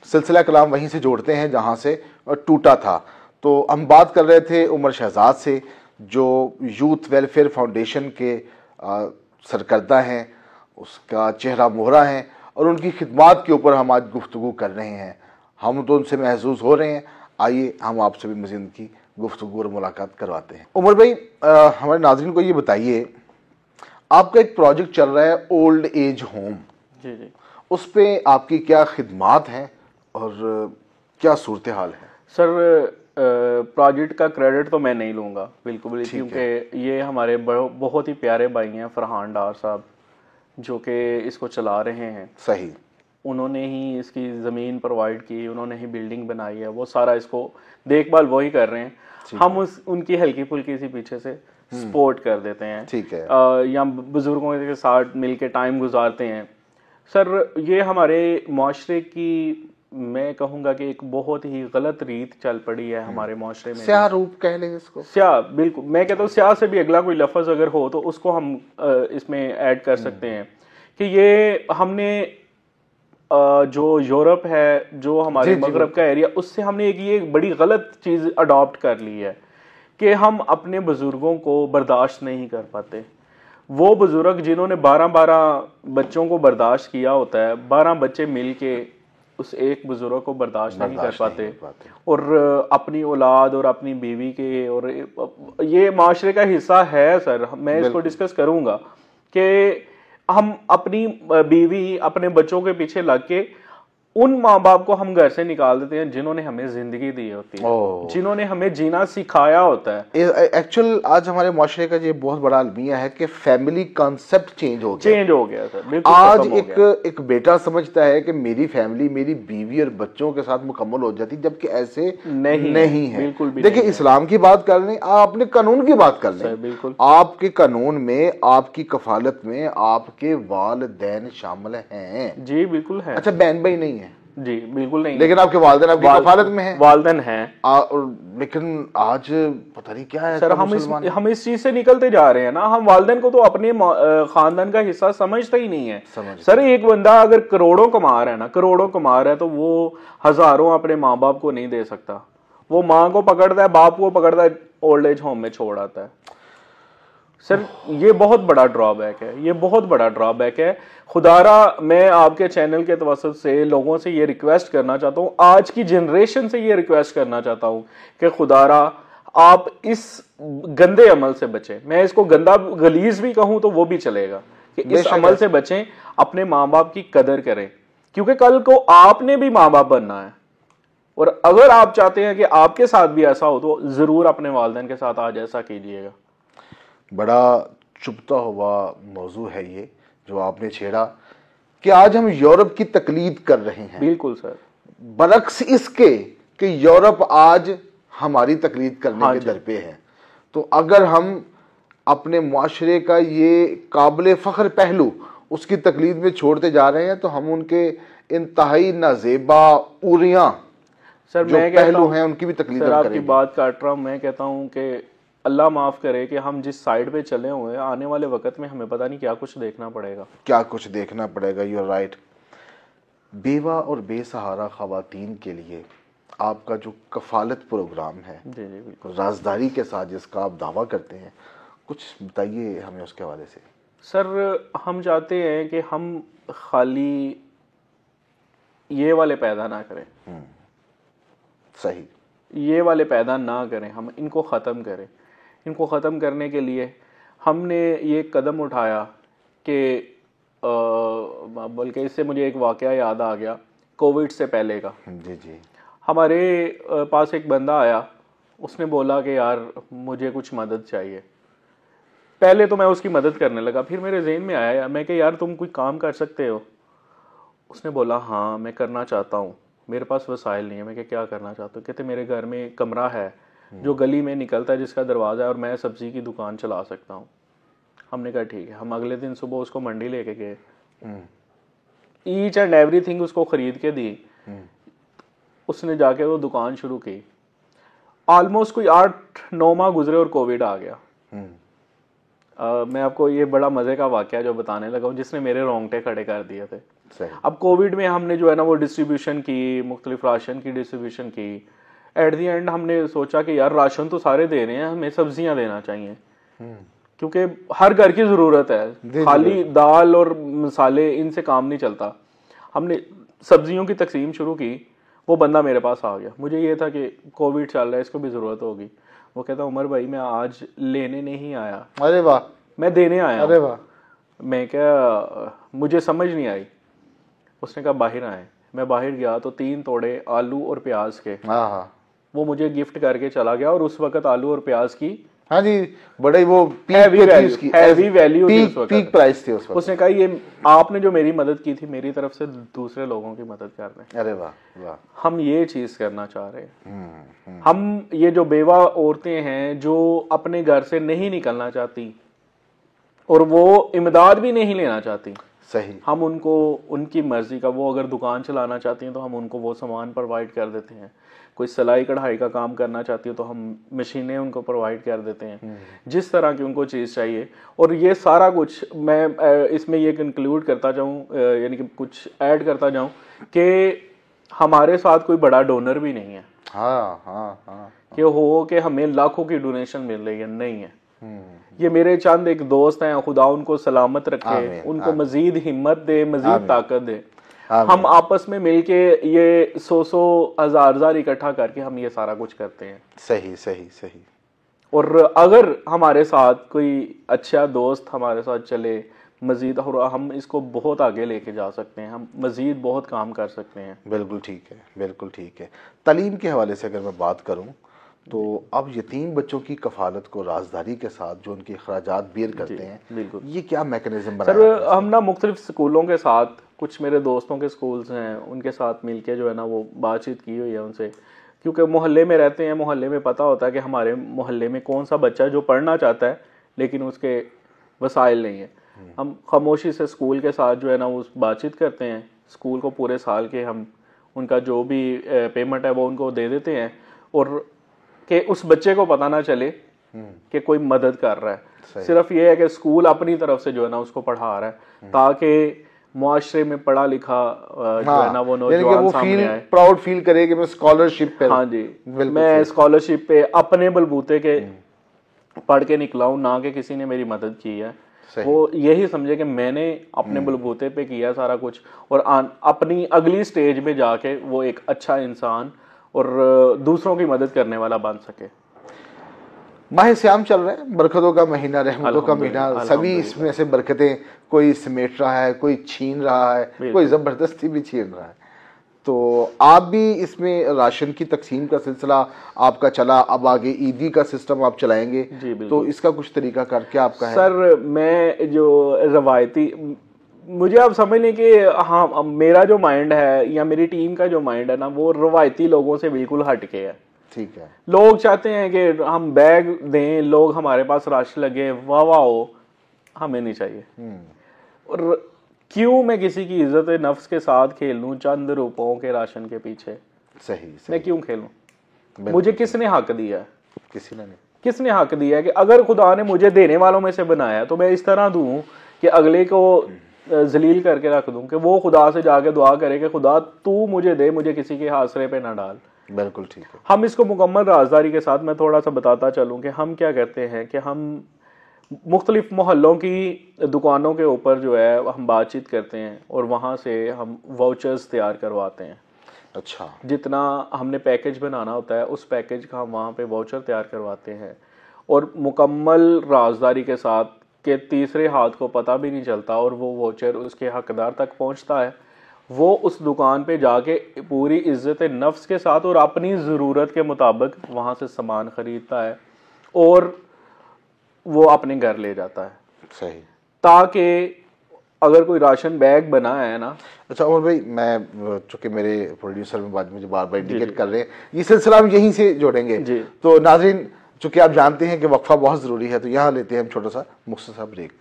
सिलसिला कलाम वहीं से जोड़ते हैं जहां से टूटा था। तो हम बात कर रहे थे उमर शहजाद से, जो यूथ वेलफेयर फाउंडेशन के सरकर्दा हैं, उसका चेहरा मोहरा हैं, और उनकी खिदमात के ऊपर हम आज गुफ्तगू कर रहे हैं। हम तो उनसे महसूस हो रहे हैं। आइए हम आपसे भी मज़ीद उनकी गुफ्तगू और मुलाकात करवाते हैं। उमर भाई, हमारे नाज़रीन को ये बताइए, आपका एक प्रोजेक्ट चल रहा है ओल्ड एज होम। जी जी, उस पे आपकी क्या खिदमात हैं और क्या सूरत हाल है? सर प्रोजेक्ट का क्रेडिट तो मैं नहीं लूँगा बिल्कुल भी, क्योंकि ये हमारे बहुत ही प्यारे भाई हैं फरहान डार साहब, जो कि इसको चला रहे हैं। सही। उन्होंने ही इसकी ज़मीन प्रोवाइड की, उन्होंने ही बिल्डिंग बनाई है, वो सारा इसको देखभाल वही कर रहे हैं। हम उनकी हल्की फुल्की सी पीछे से सपोर्ट कर देते हैं। ठीक है। या बुजुर्गों के साथ मिलके टाइम गुजारते हैं। सर ये हमारे माशरे की, मैं कहूँगा कि एक बहुत ही गलत रीत चल पड़ी है हमारे माशरे में। स्याह रूप कह लें इसको। स्याह, बिल्कुल। मैं कहता हूँ स्याह से भी अगला कोई लफ्ज़ अगर हो तो उसको हम इसमें ऐड कर सकते हैं कि ये हमने जो यूरोप है, जो हमारे मगरब का एरिया, उससे हमने ये बड़ी गलत चीज़ अडॉप्ट कर ली है कि हम अपने बुजुर्गों को बर्दाश्त नहीं कर पाते। वो बुजुर्ग जिन्होंने 12-12 बच्चों को बर्दाश्त किया होता है, 12 बच्चे मिल के उस एक बुजुर्ग को बर्दाश्त नहीं कर पाते, और अपनी औलाद और अपनी बीवी के, और ये माशरे का हिस्सा है। सर मैं इसको डिस्कस करूंगा कि हम अपनी बीवी, अपने बच्चों के पीछे लग के उन माँ बाप को हम घर से निकाल देते हैं जिन्होंने हमें जिंदगी दी होती है, जिन्होंने हमें जीना सिखाया होता है। एक्चुअल आज हमारे माशरे का ये बहुत बड़ा अलमिया है कि फैमिली कॉन्सेप्ट चेंज हो गया सर, बिल्कुल। आज एक बेटा समझता है कि मेरी फैमिली मेरी बीवी और बच्चों के साथ मुकम्मल हो जाती, जबकि ऐसे नहीं है। बिल्कुल भी। देखिए, इस्लाम की बात कर लें, आप अपने कानून की बात कर लें, बिल्कुल। आपके कानून में, आपकी कफालत में आपके वालिदैन शामिल हैं। जी बिल्कुल है। अच्छा, बहन भाई नहीं है? जी बिल्कुल नहीं, लेकिन आपके वालिदैन आपकी कफालत में हैं। वालिदैन हैं। लेकिन आज पता नहीं क्या है सर, हम इस चीज से निकलते जा रहे हैं ना। हम वालिदैन को तो अपने खानदान का हिस्सा समझते ही नहीं है। सर एक बंदा अगर करोड़ों कमा रहा है ना, करोड़ों कमा रहा है, तो वो हजारों अपने माँ बाप को नहीं दे सकता। वो माँ को पकड़ता है, बाप को पकड़ता है, ओल्ड एज होम में छोड़ आता है। सर ये बहुत बड़ा ड्रॉबैक है, ये बहुत बड़ा ड्रॉबैक है। खुदारा मैं आपके चैनल के तवस्सुत से लोगों से ये रिक्वेस्ट करना चाहता हूँ, आज की जनरेशन से ये रिक्वेस्ट करना चाहता हूँ कि खुदारा आप इस गंदे अमल से बचें। मैं इसको गंदा गलीज भी कहूँ तो वो भी चलेगा, कि इस अमल से बचें, अपने माँ बाप की कदर करें, क्योंकि कल को आपने भी माँ बाप बनना है। और अगर आप चाहते हैं कि आपके साथ भी ऐसा हो तो जरूर अपने वालिदैन के साथ आज ऐसा कीजिएगा। बड़ा चुभता हुआ मौजू है ये जो आपने छेड़ा, कि आज हम यूरोप की तकलीद कर रहे हैं। बिल्कुल सर, बरक्स इसके कि यूरोप आज हमारी तकलीद करने के दर पे है। तो अगर हम अपने मुआशरे का ये काबिल फ़ख्र पहलू उसकी तकलीद में छोड़ते जा रहे हैं, तो हम उनके इंतहाई नाजेबा उरियां सर, जो पहलू हैं उनकी भी तकलीद करेंगे। आपकी बात काट रहा हूं, मैं कहता हूं कि अल्लाह माफ़ करे कि हम जिस साइड पे चले हुए हैं, आने वाले वक्त में हमें पता नहीं क्या कुछ देखना पड़ेगा, क्या कुछ देखना पड़ेगा। You are right. बेवा और बेसहारा ख़वातीन के लिए आपका जो कफालत प्रोग्राम है, जी जी बिल्कुल, राजदारी के साथ जिसका आप दावा करते हैं, कुछ बताइए हमें उसके हवाले से। सर हम चाहते हैं कि हम खाली ये वाले पैदा ना करें। सही, ये वाले पैदा ना करें, हम इनको ख़त्म करें। इनको ख़त्म करने के लिए हमने ये कदम उठाया कि बल्कि इससे मुझे एक वाक़या याद आ गया कोविड से पहले का। जी जी। हमारे पास एक बंदा आया, उसने बोला कि यार मुझे कुछ मदद चाहिए। पहले तो मैं उसकी मदद करने लगा, फिर मेरे जहन में आया, मैं कि यार तुम कोई काम कर सकते हो? उसने बोला हाँ मैं करना चाहता हूँ, मेरे पास वसाइल नहीं है। मैं क्या करना चाहता हूँ? कहते मेरे घर में एक कमरा है जो गली में निकलता है, जिसका दरवाज़ा है, और मैं सब्जी की दुकान चला सकता हूँ। हमने कहा ठीक है। हम अगले दिन सुबह उसको मंडी लेके गए, ईच एंड एवरीथिंग उसको ख़रीद के दी। उसने जाके वो दुकान शुरू की। ऑलमोस्ट कोई 8-9 माह गुजरे और कोविड आ गया। मैं आपको ये बड़ा मज़े का वाक़या जो बताने लगा हूँ, जिसने मेरे रोंगटे खड़े कर दिए थे। अब कोविड में हमने जो है ना वो डिस्ट्रीब्यूशन की, मुख्तलिफ राशन की डिस्ट्रीब्यूशन की। एट दी एंड हमने सोचा कि यार राशन तो सारे दे रहे हैं, हमें सब्जियां देना चाहिए, क्योंकि हर घर की जरूरत है, खाली दाल और मसाले इनसे काम नहीं चलता। हमने सब्जियों की तकसीम शुरू की। वो बंदा मेरे पास आ गया, मुझे ये था कि कोविड चल रहा है, इसको भी जरूरत होगी। वो कहता उमर भाई मैं आज लेने नहीं आया, अरे वाह, मैं देने आया। अरे वाह। मैं क्या, मुझे समझ नहीं आई। उसने कहा बाहर आए। मैं बाहर गया तो 3 तोड़े आलू और प्याज के वो मुझे गिफ्ट करके चला गया। और उस वक्त आलू और प्याज की, हाँ जी, बड़े वो हैवी वैल्यू पीक प्राइस थे उस वक्त। उसने कहा ये आपने जो मेरी मदद की थी, मेरी तरफ से दूसरे लोगों की मदद कर रहे हैं। अरे वाह वाह, हम ये चीज करना चाह रहे हैं। हम ये जो बेवा औरतें हैं जो अपने घर से नहीं निकलना चाहती और वो इमदाद भी नहीं लेना चाहती, सही, हम उनको उनकी मर्जी का, वो अगर दुकान चलाना चाहती हैं तो हम उनको वो सामान प्रोवाइड कर देते हैं। कोई सिलाई कढ़ाई का काम करना चाहती है तो हम मशीनें उनको प्रोवाइड कर देते हैं, जिस तरह की उनको चीज़ चाहिए। और ये सारा कुछ मैं इसमें ये कंक्लूड करता जाऊँ, यानी कि कुछ ऐड करता जाऊँ कि हमारे साथ कोई बड़ा डोनर भी नहीं है। हाँ, कि हो कि हमें लाखों की डोनेशन मिल रही है, नहीं है। ये मेरे चंद एक दोस्त हैं, खुदा उनको सलामत रखे, उनको मजीद हिम्मत दे, मजीद ताकत दे। हम आपस में मिलके ये 100 हजार इकट्ठा करके हम ये सारा कुछ करते हैं। सही सही सही। और अगर हमारे साथ कोई अच्छा दोस्त हमारे साथ चले मजीद, और हम इसको बहुत आगे लेके जा सकते हैं, हम मजीद बहुत काम कर सकते हैं। बिल्कुल ठीक है, बिल्कुल ठीक है। तालीम के हवाले से अगर मैं बात करूं तो अब यतीम बच्चों की कफालत को राजदारी के साथ जो उनके अखराजात बेयर करते हैं, बिल्कुल, ये क्या मैकेनिज्म बनाया सर? हम ना मुख्तलिफ स्कूलों के साथ, कुछ मेरे दोस्तों के स्कूल्स हैं, उनके साथ मिलके जो है ना वो बातचीत की हुई है उनसे, क्योंकि मोहल्ले में रहते हैं, मोहल्ले में पता होता है कि हमारे मोहल्ले में कौन सा बच्चा जो पढ़ना चाहता है लेकिन उसके वसाइल नहीं है। हम खामोशी से स्कूल के साथ जो है ना उस बातचीत करते हैं। स्कूल को पूरे साल के हम उनका जो भी पेमेंट है वो उनको दे देते हैं, और कि उस बच्चे को पता ना चले कि कोई मदद कर रहा है। सिर्फ ये है कि स्कूल अपनी तरफ से जो है ना उसको पढ़ा रहा है, ताकि मुआशरे में पढ़ा लिखा जो है ना वो नौजवान सामने आए, प्राउड फील करे कि मैं स्कॉलरशिप पे, हाँ जी, मैं स्कॉलरशिप पे अपने बलबूते के पढ़ के निकला हूँ, ना कि किसी ने मेरी मदद की है। वो यही समझे कि मैंने अपने बलबूते पे किया सारा कुछ, और अपनी अगली स्टेज में जाके वो एक अच्छा इंसान और दूसरों की मदद करने वाला बन सके। माह सियाम चल रहा है, बरकतों का महीना, रहमतों का महीना, सभी इसमें से बरकतें कोई समेट रहा है, कोई छीन रहा है, कोई जबरदस्ती भी छीन रहा है। तो आप भी इसमें राशन की तकसीम का सिलसिला आपका चला, अब आगे ईदी का सिस्टम आप चलाएंगे, तो इसका कुछ तरीका करके आपका है? सर मैं जो रवायती, मुझे आप समझ लें कि हाँ, मेरा जो माइंड है या मेरी टीम का जो माइंड है ना वो रवायती लोगों से बिल्कुल हटके है। ठीक है, लोग चाहते हैं कि हम बैग दें, लोग हमारे पास राशन लगे, वाह वाह हो, हमें नहीं चाहिए। और क्यों मैं किसी की इज्जत नफ्स के साथ खेल लूं चंद रुपयों के राशन के पीछे? सही, मैं क्यों खेलूं? मुझे किसने हक दिया है? किसी ने नहीं। किसने हक दिया है कि अगर खुदा ने मुझे देने वालों में से बनाया तो मैं इस तरह दूं कि अगले को जलील करके रख दूं, कि वो खुदा से जाके दुआ करे कि खुदा तू मुझे दे, मुझे किसी के हासरे पे ना डाल। बिल्कुल ठीक है। हम इसको मुकम्मल राजदारी के साथ, मैं थोड़ा सा बताता चलूं कि हम क्या कहते हैं कि हम मुख्तलिफ मोहल्लों की दुकानों के ऊपर जो है हम बातचीत करते हैं और वहाँ से हम वाउचर्स तैयार करवाते हैं। अच्छा, जितना हमने पैकेज बनाना होता है उस पैकेज का हम वहाँ पे वाउचर तैयार करवाते हैं, और मुकम्मल राजदारी के साथ कि तीसरे हाथ को पता भी नहीं चलता, और वो वाउचर उसके हकदार तक पहुँचता है। वो उस दुकान पे जाके पूरी इज्जत नफ्स के साथ और अपनी ज़रूरत के मुताबिक वहाँ से सामान ख़रीदता है और वो अपने घर ले जाता है। सही, ताकि अगर कोई राशन बैग बना है ना। अच्छा उमर भाई, मैं चूंकि मेरे प्रोड्यूसर में बाद मुझे बार बार इंडिकेट कर रहे हैं, ये सिलसिला हम यहीं से जोड़ेंगे। तो नाज़रीन, चूंकि आप जानते हैं कि वक्फा बहुत ज़रूरी है, तो यहाँ लेते हैं हम छोटा सा मुख्तसर ब्रेक।